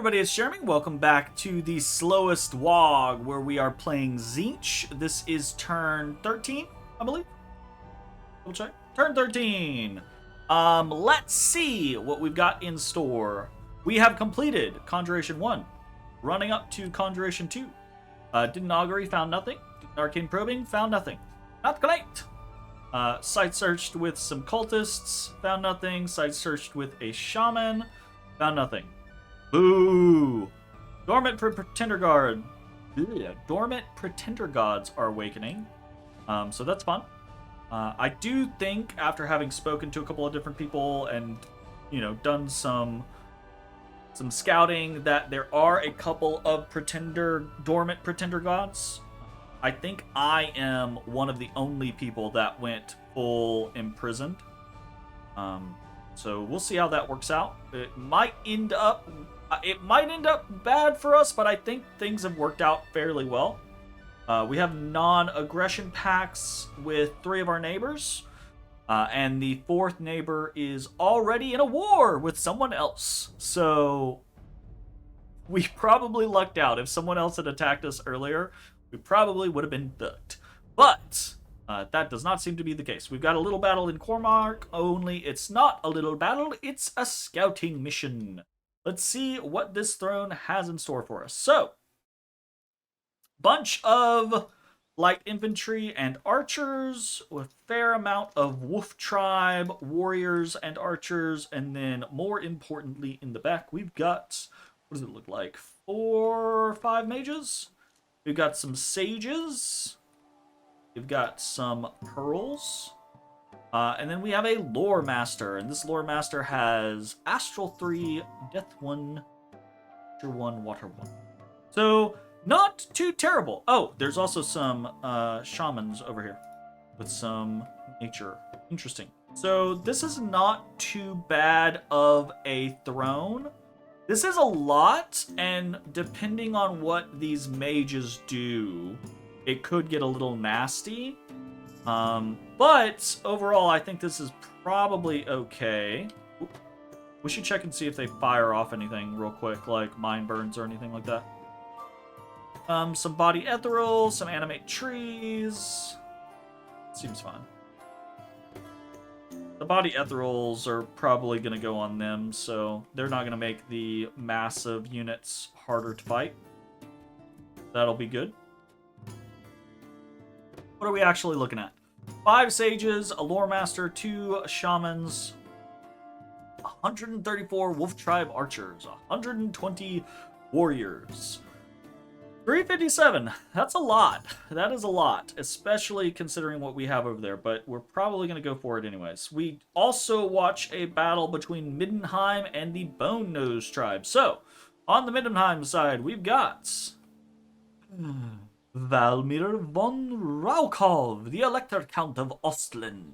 everybody, it's Jeremy. Welcome back to the Slowest WAAAGH, where we are playing Tzeentch. This is turn 13, I believe. Double check. Turn 13. Let's see what we've got in store. We have completed Conjuration 1. Running up to Conjuration 2. Did an augury, found nothing. Did an arcane probing, found nothing. Not great. Site searched with some cultists, found nothing. Site searched with a shaman, found nothing. Boo! Dormant Pretender Guard. Dormant Pretender Gods are awakening. So that's fun. I do think, after having spoken to a couple of different people and, done some scouting, that there are a couple of dormant Pretender Gods. I think I am one of the only people that went full imprisoned. So we'll see how that works out. It might end up bad for us, but I think things have worked out fairly well. We have non-aggression pacts with 3 of our neighbors, and the 4th neighbor is already in a war with someone else. So we probably lucked out. If someone else had attacked us earlier, we probably would have been fucked. But that does not seem to be the case. We've got a little battle in Cormark, only it's not a little battle, it's a scouting mission. Let's see what this throne has in store for us. So, bunch of light infantry and archers, with a fair amount of wolf tribe, warriors and archers, and then more importantly in the back, we've got, what does it look like, 4 or 5 mages? We've got some sages, we've got some pearls, and then we have a lore master, and this lore master has Astral 3, Death 1, Nature 1, Water 1. So, not too terrible. Oh, there's also some shamans over here with some nature. Interesting. So, this is not too bad of a throne. This is a lot, and depending on what these mages do, it could get a little nasty. But overall, I think this is probably okay. We should check and see if they fire off anything real quick, like mind burns or anything like that. Some body ethereal, some animate trees. Seems fine. The body ethereals are probably going to go on them, so they're not going to make the massive units harder to fight. That'll be good. What are we actually looking at? 5 sages, a lore master, 2 shamans, 134 wolf tribe archers, 120 warriors. 357. That's a lot. That is a lot, especially considering what we have over there, but we're probably going to go for it anyways. We also watch a battle between Middenheim and the Bone Nose tribe. So, on the Middenheim side, we've got Valmir von Raukov, the Elector Count of Ostlin.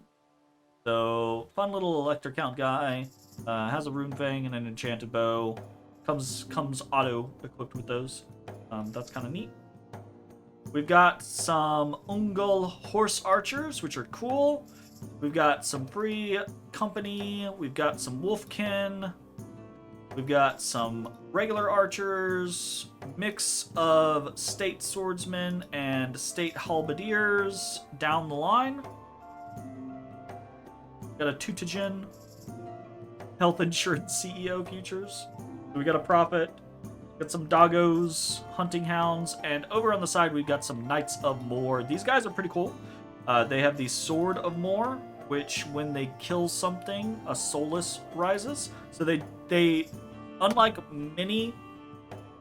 So, fun little Elector Count guy. Has a rune fang and an enchanted bow. Comes auto equipped with those. That's kind of neat. We've got some Ungol horse archers, which are cool. We've got some free company. We've got some wolfkin. We've got some regular archers, mix of state swordsmen and state halberdiers down the line. Got a Tutagen, health insurance CEO futures. We got a prophet, got some doggos, hunting hounds, and over on the side we've got some Knights of Moor. These guys are pretty cool. They have the Sword of Moor, which when they kill something, a Solus rises. So they unlike many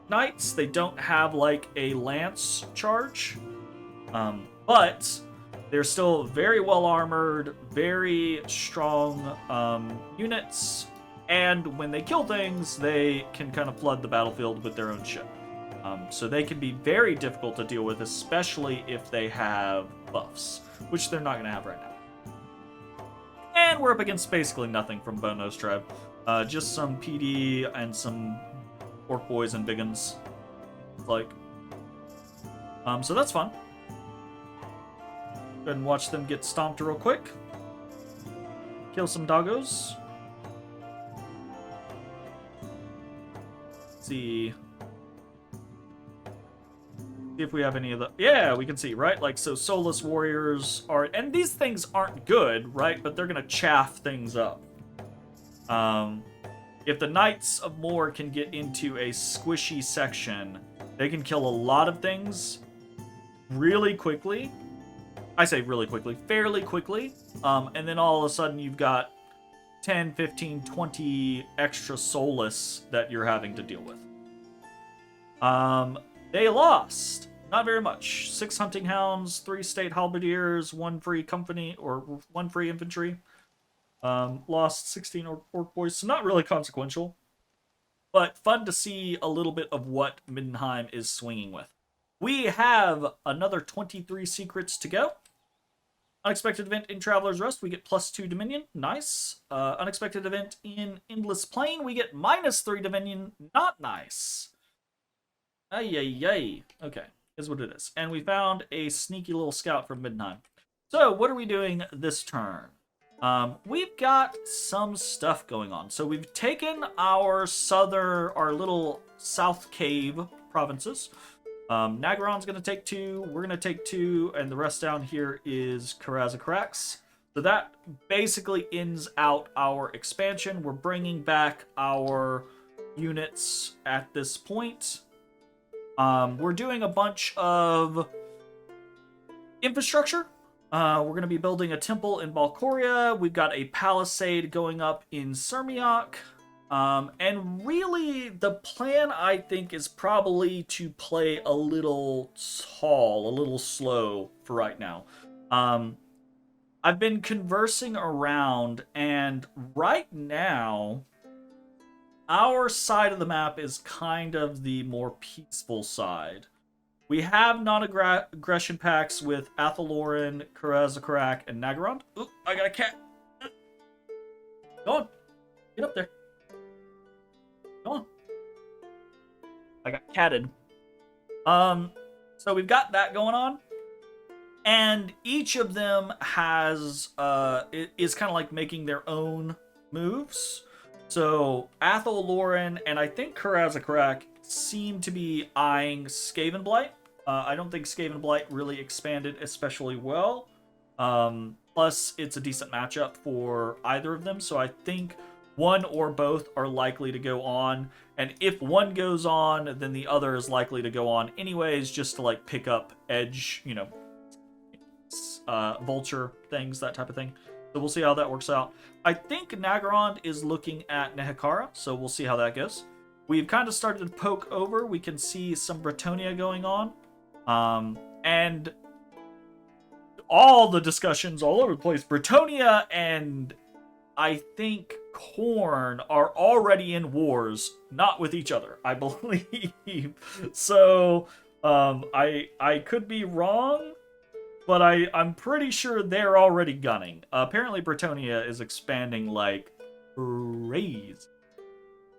knights, they don't have like a lance charge, but they're still very well armored, very strong units, and when they kill things, they can kind of flood the battlefield with their own ship. So they can be very difficult to deal with, especially if they have buffs, which they're not going to have right now. And we're up against basically nothing from Bone Nose Tribe. Just some PD and some Orc Boys and Biggins. So that's fun. Go ahead and watch them get stomped real quick. Kill some doggos. see if we have any of the... Yeah, we can see, right? Like, so Soulless Warriors are... And these things aren't good, right? But they're going to chaff things up. If the Knights of More can get into a squishy section, they can kill a lot of things really quickly. I say really quickly, fairly quickly. And then all of a sudden you've got 10, 15, 20 extra Soulless that you're having to deal with. They lost. Not very much. 6 Hunting Hounds, 3 State Halberdiers, 1 free company, or 1 free infantry. Lost 16 Orc Boys, so not really consequential. But fun to see a little bit of what Middenheim is swinging with. We have another 23 secrets to go. Unexpected event in Traveler's Rest, we get +2 Dominion. Nice. Unexpected event in Endless Plain, we get -3 Dominion. Not nice. Ay. Okay, is what it is. And we found a sneaky little scout from Middenheim. So, what are we doing this turn? We've got some stuff going on. So we've taken our little south cave provinces. Nagaron's going to take 2, we're going to take 2, and the rest down here is Karaz-a-Karak's. So that basically ends out our expansion. We're bringing back our units at this point. We're doing a bunch of infrastructure. We're going to be building a temple in Balcoria. We've got a palisade going up in Sermiak. And really, the plan, I think, is probably to play a little tall, a little slow for right now. I've been conversing around, and right now, our side of the map is kind of the more peaceful side. We have non-aggression pacts with Athel, Loren, Karaz-a-Karak, and Nagaron. Oop, I got a cat. Go on. Get up there. Come on. I got catted. So we've got that going on. And each of them is kind of like making their own moves. So Athel, Loren, and I think Karaz-a-Karak seem to be eyeing Skavenblight. I don't think Skavenblight really expanded especially well. Plus, it's a decent matchup for either of them, so I think one or both are likely to go on. And if one goes on, then the other is likely to go on anyways, just to like pick up edge, vulture things, that type of thing. So we'll see how that works out. I think Nagaron is looking at Nehekara, so we'll see how that goes. We've kind of started to poke over. We can see some Bretonnia going on. And all the discussions all over the place. Bretonnia and I think Khorne are already in wars, not with each other, I believe. So, I could be wrong, but I'm pretty sure they're already gunning. Apparently Bretonnia is expanding like crazy.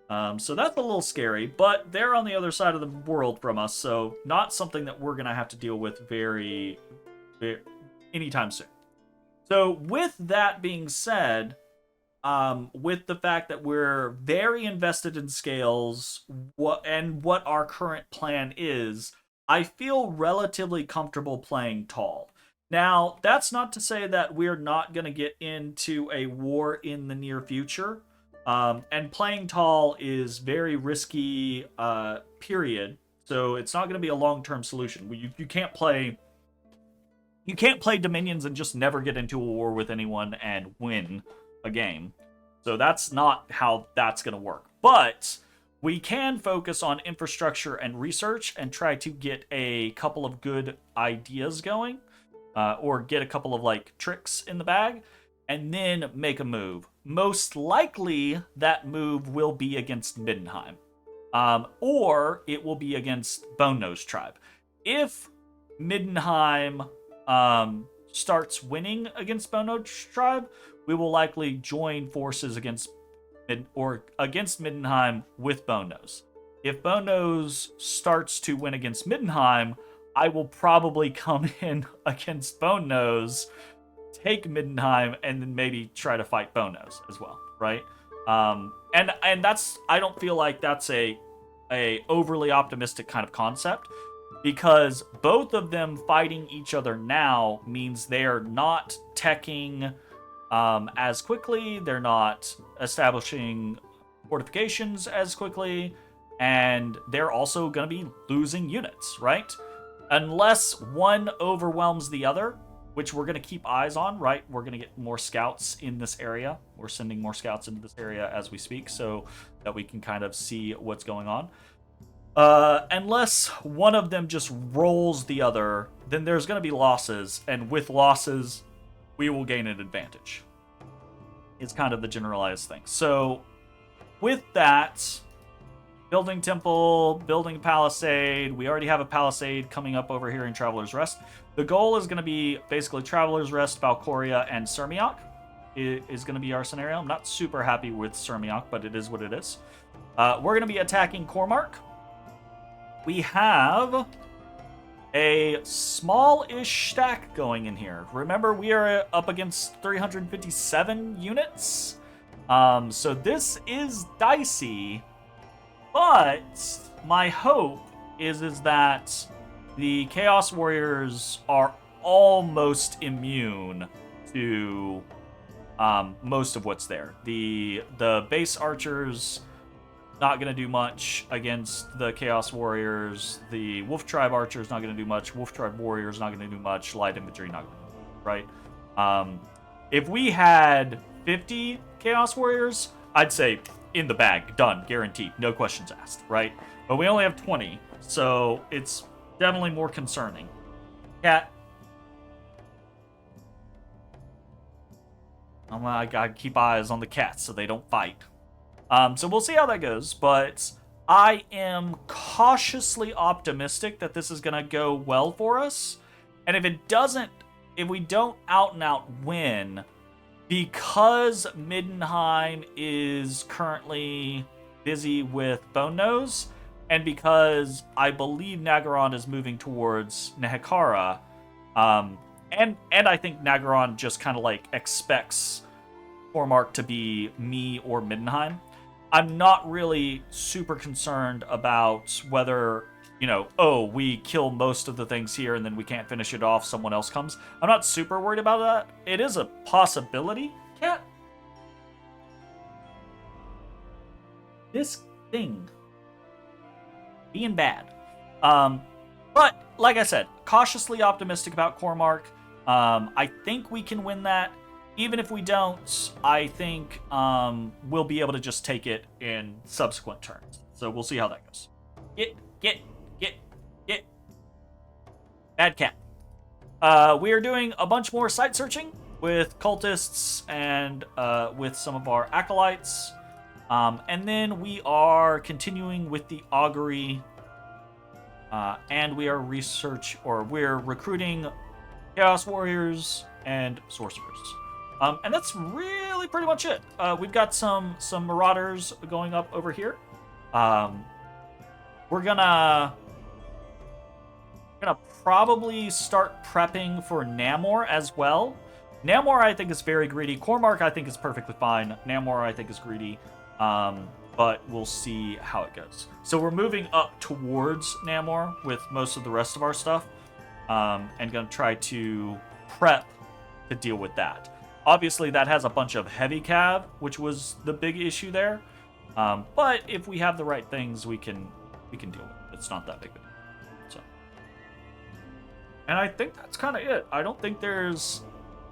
So that's a little scary, but they're on the other side of the world from us, so not something that we're going to have to deal with very anytime soon. So with that being said, with the fact that we're very invested in scales what our current plan is, I feel relatively comfortable playing tall. Now, that's not to say that we're not going to get into a war in the near future. And playing tall is very risky, period. So it's not going to be a long-term solution. You can't play Dominions and just never get into a war with anyone and win a game. So that's not how that's going to work. But we can focus on infrastructure and research and try to get a couple of good ideas going, or get a couple of like tricks in the bag, and then make a move. Most likely, that move will be against Middenheim. Or it will be against Bone Nose Tribe. If Middenheim starts winning against Bone Nose Tribe, we will likely join forces against Middenheim with Bone Nose. If Bone Nose starts to win against Middenheim, I will probably come in against Bone Nose, take Middenheim, and then maybe try to fight Bone Nose as well, right? And that's, I don't feel like that's a a overly optimistic kind of concept, because both of them fighting each other now means they're not teching as quickly, they're not establishing fortifications as quickly, and they're also going to be losing units, right? Unless one overwhelms the other, which we're going to keep eyes on, right? We're going to get more scouts in this area. We're sending more scouts into this area as we speak so that we can kind of see what's going on. Unless one of them just rolls the other, then there's going to be losses, and with losses, we will gain an advantage. It's kind of the generalized thing. So, with that, building temple, building palisade. We already have a palisade coming up over here in Traveler's Rest. The goal is going to be basically Traveler's Rest, Valkyria, and Sirmiok. It is going to be our scenario. I'm not super happy with Sirmiok, but it is what it is. We're going to be attacking Cormark. We have a small-ish stack going in here. Remember, we are up against 357 units. So this is dicey. But my hope is that the Chaos Warriors are almost immune to most of what's there. The base archers not going to do much against the Chaos Warriors. The Wolf Tribe archers not going to do much. Wolf Tribe warriors not going to do much. Light infantry not going to do much, right? If we had 50 Chaos Warriors, I'd say in the bag, done, guaranteed, no questions asked, right? But we only have 20, so it's definitely more concerning. Cat. I gotta keep eyes on the cats so they don't fight. So we'll see how that goes, but I am cautiously optimistic that this is gonna go well for us. And if we don't out and out win, because Middenheim is currently busy with Bone Nose, and because I believe Nagaron is moving towards Nehekara, and I think Nagaron just kind of like expects Cormark to be me or Middenheim, I'm not really super concerned about whether, we kill most of the things here and then we can't finish it off, someone else comes. I'm not super worried about that. It is a possibility. Cat. This thing being bad. But, like I said, cautiously optimistic about Cormark. I think we can win that. Even if we don't, I think we'll be able to just take it in subsequent turns. So we'll see how that goes. Get. Bad cat. We are doing a bunch more site searching with cultists and with some of our acolytes. And then we are continuing with the augury. And we are we're recruiting Chaos Warriors and Sorcerers. And that's really pretty much it. We've got some Marauders going up over here. We're gonna probably start prepping for Namor as well. Namor, I think, is very greedy. Cormark, I think, is perfectly fine. Namor, I think, is greedy. But we'll see how it goes. So we're moving up towards Namor with most of the rest of our stuff. And gonna try to prep to deal with that. Obviously, that has a bunch of heavy cav, which was the big issue there. But if we have the right things, we can deal with it. It's not that big of a deal. So, and I think that's kind of it. I don't think there's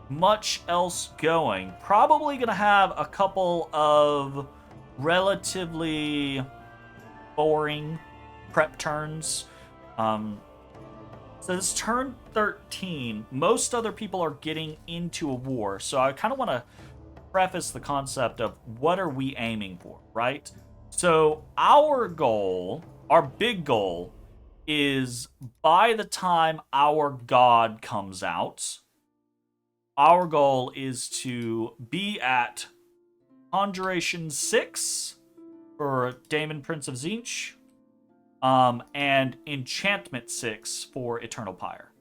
much else going. Probably gonna have a couple of relatively boring prep turns. So this turn 13, most other people are getting into a war. So I kind of want to preface the concept of what are we aiming for, right? So our goal, our big goal, is by the time our god comes out, our goal is to be at Conjuration 6 for Daemon Prince of Tzeentch, and Enchantment 6 for Eternal Pyre,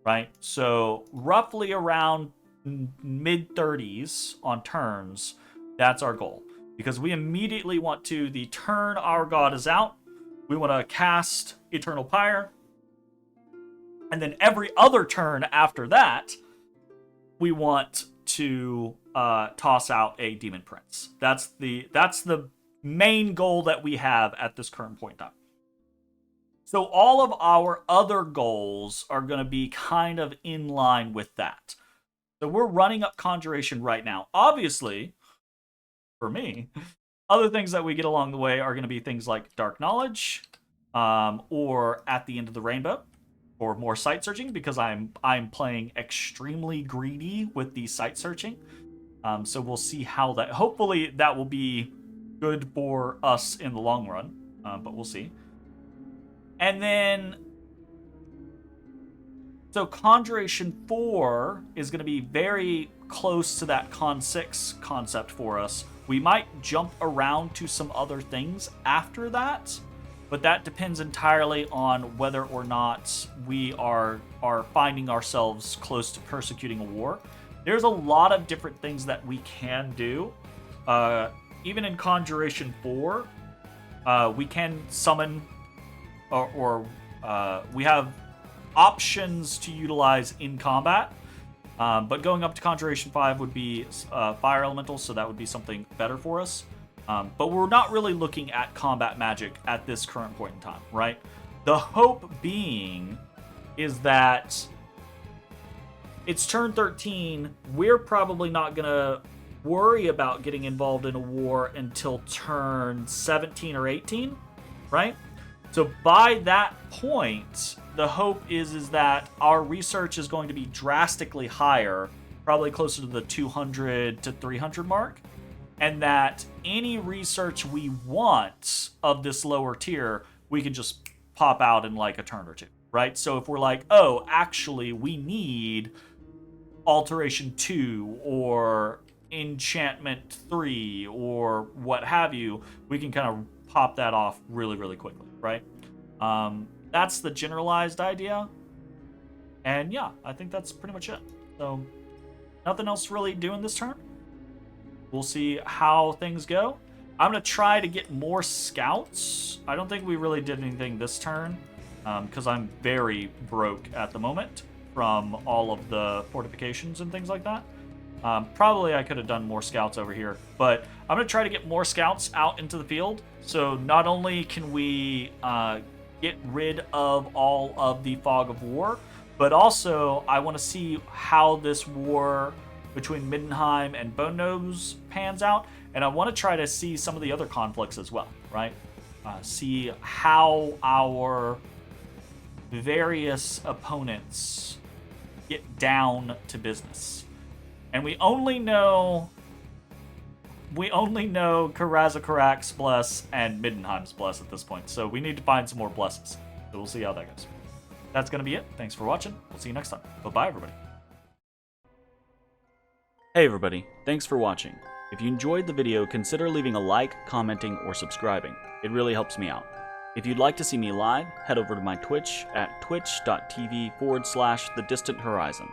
right? So roughly around mid-30s on turns, that's our goal. Because we immediately want to, the turn our god is out, we want to cast Eternal Pyre. And then every other turn after that, we want to toss out a Demon Prince. That's the main goal that we have at this current point in time. So all of our other goals are going to be kind of in line with that. So we're running up Conjuration right now. Obviously, for me, other things that we get along the way are going to be things like Dark Knowledge, or At the End of the Rainbow, or more site searching, because I'm playing extremely greedy with the site searching. So we'll see how that. Hopefully that will be good for us in the long run, but we'll see. And then, so Conjuration 4 is going to be very close to that Con 6 concept for us. We might jump around to some other things after that, but that depends entirely on whether or not we are finding ourselves close to persecuting a war. There's a lot of different things that we can do. Even in Conjuration 4, we can summon, or we have options to utilize in combat. But going up to Conjuration 5 would be Fire Elemental, so that would be something better for us. But we're not really looking at combat magic at this current point in time, right? The hope being is that it's turn 13. We're probably not going to worry about getting involved in a war until turn 17 or 18, right? So by that point, the hope is that our research is going to be drastically higher, probably closer to the 200 to 300 mark, and that any research we want of this lower tier, we can just pop out in like a turn or two, right? So if we're like, oh, actually, we need Alteration 2 or Enchantment 3 or what have you, we can kind of pop that off really, really quickly, right? That's the generalized idea. And yeah, I think that's pretty much it. So nothing else really doing this turn. We'll see how things go. I'm going to try to get more scouts. I don't think we really did anything this turn, because I'm very broke at the moment from all of the fortifications and things like that. Probably I could have done more scouts over here, but I'm going to try to get more scouts out into the field. So not only can we get rid of all of the fog of war, but also I want to see how this war between Middenheim and Bone Nose pans out, and I want to try to see some of the other conflicts as well, right? See how our various opponents get down to business. And we only know Karaz-a-Karak's bless and Middenheim's bless at this point, so we need to find some more blesses. So we'll see how that goes. That's going to be it. Thanks for watching. We'll see you next time. Bye-bye, everybody. Hey everybody, thanks for watching. If you enjoyed the video, consider leaving a like, commenting, or subscribing. It really helps me out. If you'd like to see me live, head over to my Twitch at twitch.tv/thedistanthorizon.